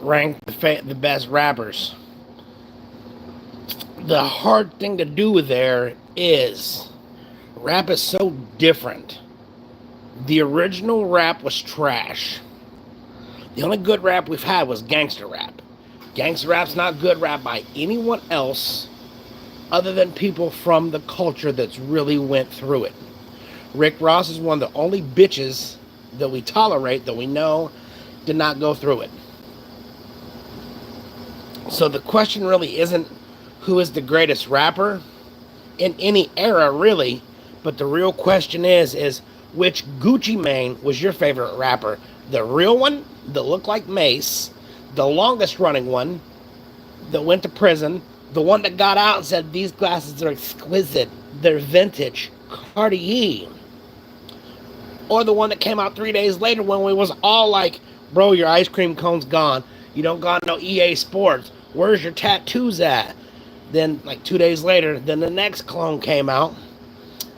ranked the best rappers. The hard thing to do there is rap is so different. The original rap was trash. The only good rap we've had was gangster rap. Gangster rap's not good rap by anyone else other than people from the culture that's really went through it. Rick Ross is one of the only bitches that we tolerate, that we know did not go through it. So the question really isn't who is the greatest rapper in any era, really, but the real question is which Gucci Mane was your favorite rapper? The real one that looked like Mace, the longest running one that went to prison, the one that got out and said these glasses are exquisite, they're vintage, Cartier, or the one that came out 3 days later when we was all like, bro, your ice cream cone's gone, you don't got no EA Sports, where's your tattoos at? Then like 2 days later, then the next clone came out,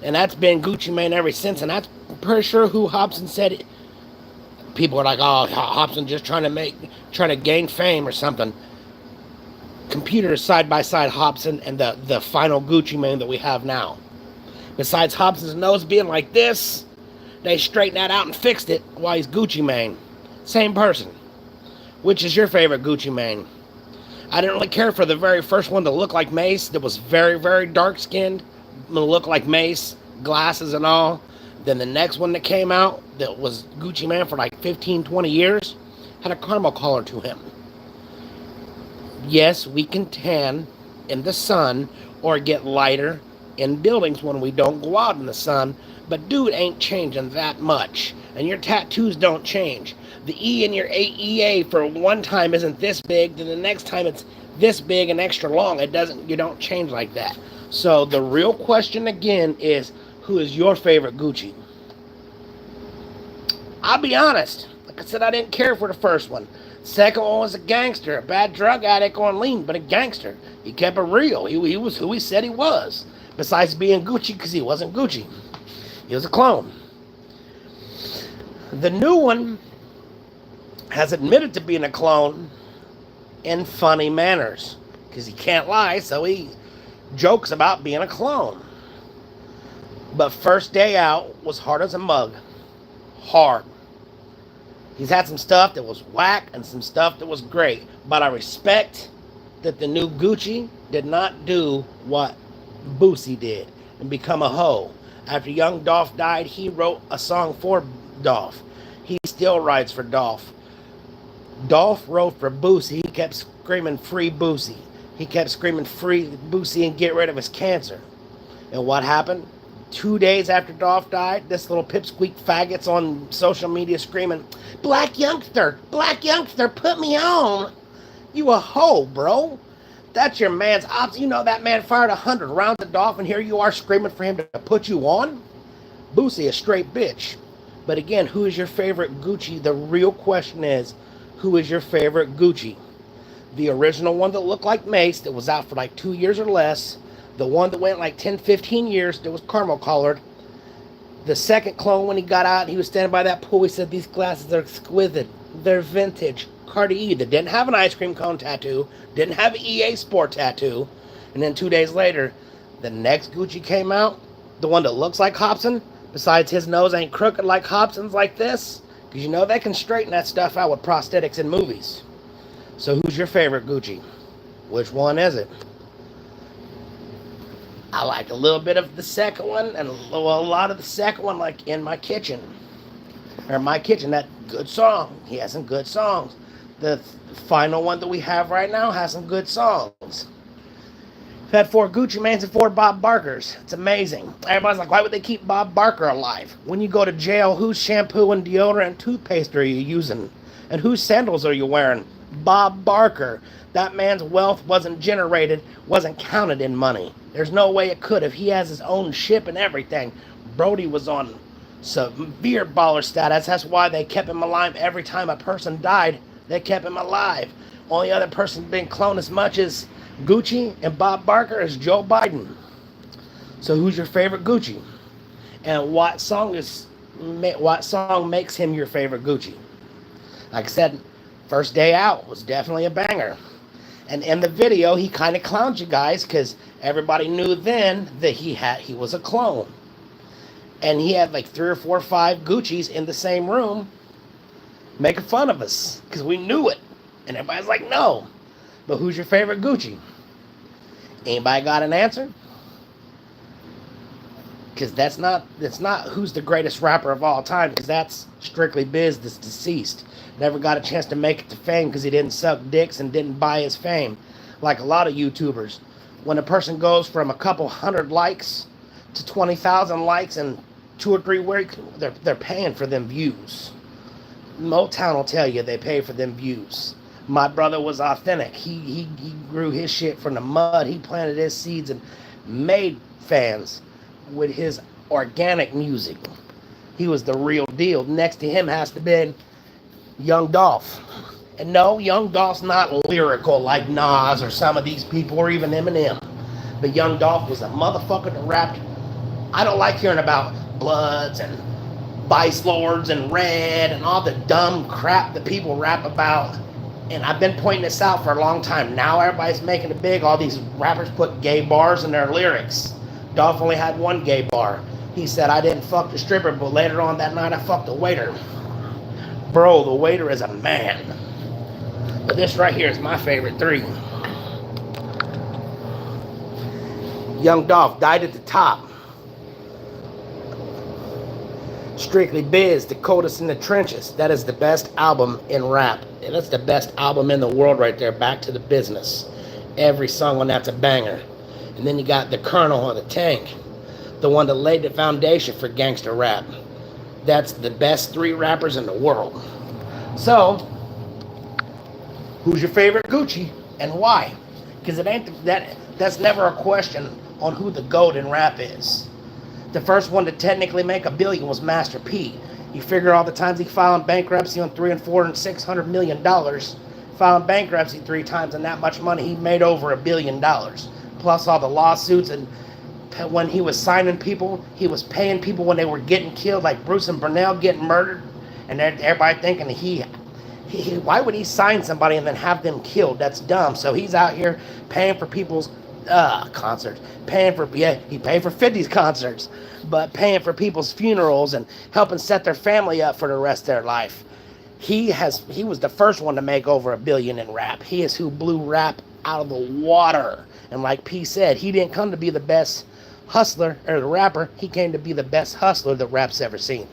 and that's been Gucci Mane ever since. And that's pretty sure who Hobson said it. People are like, oh, Hobson just trying to gain fame or something. Computers side by side, Hobson and the final Gucci Mane that we have now. Besides Hobson's nose being like this, they straightened that out and fixed it while he's Gucci Mane. Same person. Which is your favorite Gucci Mane? I didn't really care for the very first one that looked like Mace, that was very, very dark skinned, looked like Mace, glasses and all. Then the next one that came out that was Gucci Mane for like 15, 20 years had a caramel collar to him. Yes, we can tan in the sun or get lighter in buildings when we don't go out in the sun, but dude ain't changing that much. And your tattoos don't change. The E in your EA for one time isn't this big, then the next time it's this big and extra long. You don't change like that. So the real question again is, who is your favorite Gucci? I'll be honest. Like I said, I didn't care for the first one. Second one was a gangster, a bad drug addict on lean, but a gangster. He kept it real. He was who he said he was. Besides being Gucci, because he wasn't Gucci. He was a clone. The new one has admitted to being a clone in funny manners, because he can't lie, so he jokes about being a clone. But first day out was hard as a mug. Hard. He's had some stuff that was whack and some stuff that was great, but I respect that the new Gucci did not do what Boosie did and become a hoe. After young Dolph died, he wrote a song for Dolph. He still writes for Dolph. Dolph wrote for Boosie. He kept screaming free Boosie. He kept screaming free Boosie and get rid of his cancer. And what happened? 2 days after Dolph died, this little pipsqueak faggot's on social media screaming, black youngster, put me on. You a hoe, bro. That's your man's ops. You know that man fired 100 rounds at Dolph, and here you are screaming for him to put you on? Boosie, a straight bitch. But again, who is your favorite Gucci? The real question is, who is your favorite Gucci? The original one that looked like Mace, that was out for like 2 years or less. The one that went like 10, 15 years, that was caramel colored. The second clone, when he got out, he was standing by that pool. He said, these glasses are exquisite. They're vintage. Cartier, that didn't have an ice cream cone tattoo, didn't have an EA Sport tattoo. And then 2 days later, the next Gucci came out, the one that looks like Hobson, besides his nose ain't crooked like Hobson's like this, because you know they can straighten that stuff out with prosthetics in movies. So who's your favorite Gucci? Which one is it? I like a little bit of the second one, and a lot of the second one, like In My Kitchen. Or My Kitchen, that good song. He has some good songs. The final one that we have right now has some good songs. We've had 4 Gucci Manes and 4 Bob Barkers. It's amazing. Everybody's like, why would they keep Bob Barker alive? When you go to jail, whose shampoo and deodorant and toothpaste are you using? And whose sandals are you wearing? Bob Barker. That man's wealth wasn't generated, wasn't counted in money. There's no way it could have. He has his own ship and everything. Brody was on severe baller status. That's why they kept him alive every time a person died. They kept him alive. Only other person being cloned as much as Gucci and Bob Barker is Joe Biden. So who's your favorite Gucci? And what song makes him your favorite Gucci? Like I said, First Day Out was definitely a banger. And in the video, he kind of clowned you guys because everybody knew then that he was a clone. And he had like 3 or 4 or 5 Gucci's in the same room making fun of us because we knew it. And everybody's like, no. But who's your favorite Gucci? Anybody got an answer? Because that's not who's the greatest rapper of all time, because that's Strictly Biz that's deceased. Never got a chance to make it to fame because he didn't suck dicks and didn't buy his fame. Like a lot of YouTubers. When a person goes from a couple hundred likes to 20,000 likes in 2 or 3 weeks, they're paying for them views. Motown will tell you they pay for them views. My brother was authentic. He grew his shit from the mud. He planted his seeds and made fans with his organic music. He was the real deal. Next to him has to be Young Dolph. And no, Young Dolph's not lyrical like Nas or some of these people or even Eminem. But Young Dolph was a motherfucker that rapped. I don't like hearing about Bloods and Vice Lords and Red and all the dumb crap that people rap about. And I've been pointing this out for a long time. Now everybody's making it big. All these rappers put gay bars in their lyrics. Dolph only had 1 gay bar. He said, I didn't fuck the stripper, but later on that night I fucked the waiter. Bro, the waiter is a man. But this right here is my favorite 3. Young Dolph died at the top. Strictly Biz, The Coldest in the Trenches. That is the best album in rap. And that's the best album in the world right there. Back to the Business. Every song on that's a banger. And then you got The Colonel or The Tank. The one that laid the foundation for gangster rap. That's the best 3 rappers in the world. So, who's your favorite Gucci and why? Because it ain't that's never a question on who the GOAT in rap is. The first one to technically make $1 billion was Master P. You figure all the times he filed bankruptcy on $300 and $400 and $600 million, filed bankruptcy 3 times, and that much money, he made over $1 billion. Plus all the lawsuits, and when he was signing people, he was paying people when they were getting killed, like Bruce and Burnell getting murdered, and everybody thinking why would he sign somebody and then have them killed? That's dumb. So he's out here paying for people's concerts, he paid for 50's concerts, but paying for people's funerals and helping set their family up for the rest of their life. He was the first one to make over $1 billion in rap. He is who blew rap out of the water. And like P said, he didn't come to be the best hustler or the rapper. He came to be the best hustler that rap's ever seen.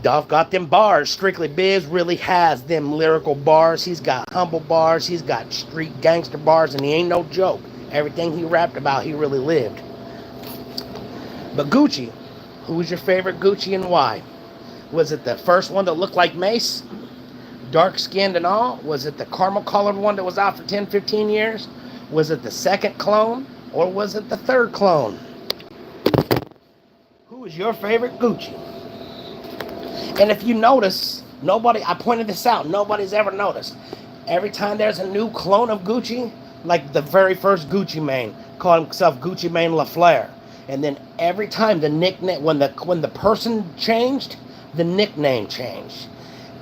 Dolph got them bars. Strictly Biz really has them lyrical bars. He's got humble bars. He's got street gangster bars, and he ain't no joke. Everything he rapped about, he really lived. But Gucci, who was your favorite Gucci and why? Was it the first one that looked like Mace? Dark-skinned and all? Was it the caramel-colored one that was out for 10, 15 years? Was it the second clone? Or was it the third clone? Who is your favorite Gucci? And if you notice, I pointed this out, nobody's ever noticed. Every time there's a new clone of Gucci, like the very first Gucci Mane, called himself Gucci Mane LaFleur. And then every time the nickname, when the person changed, the nickname changed.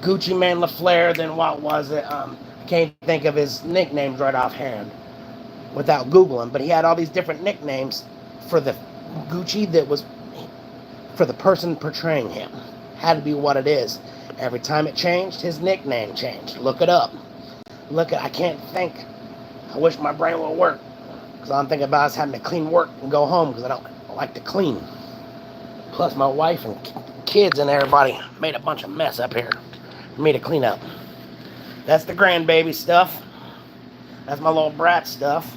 Gucci Mane LaFleur, then what was it? I can't think of his nicknames right offhand without Googling, but he had all these different nicknames for the Gucci that was for the person portraying him. Had to be what it is. Every time it changed, his nickname changed. Look it up. I can't think. I wish my brain would work. Because all I'm thinking about is having to clean work and go home because I don't like to clean. Plus my wife and kids and everybody made a bunch of mess up here for me to clean up. That's the grandbaby stuff. That's my little brat stuff.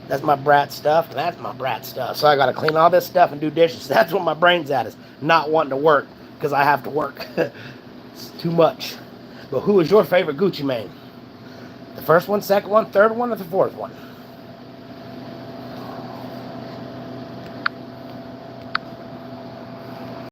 That's my brat stuff. And that's my brat stuff. So I got to clean all this stuff and do dishes. That's what my brain's at, is not wanting to work. Because I have to work. It's too much. But who is your favorite Gucci Mane? The first one, second one, third one, or the fourth one?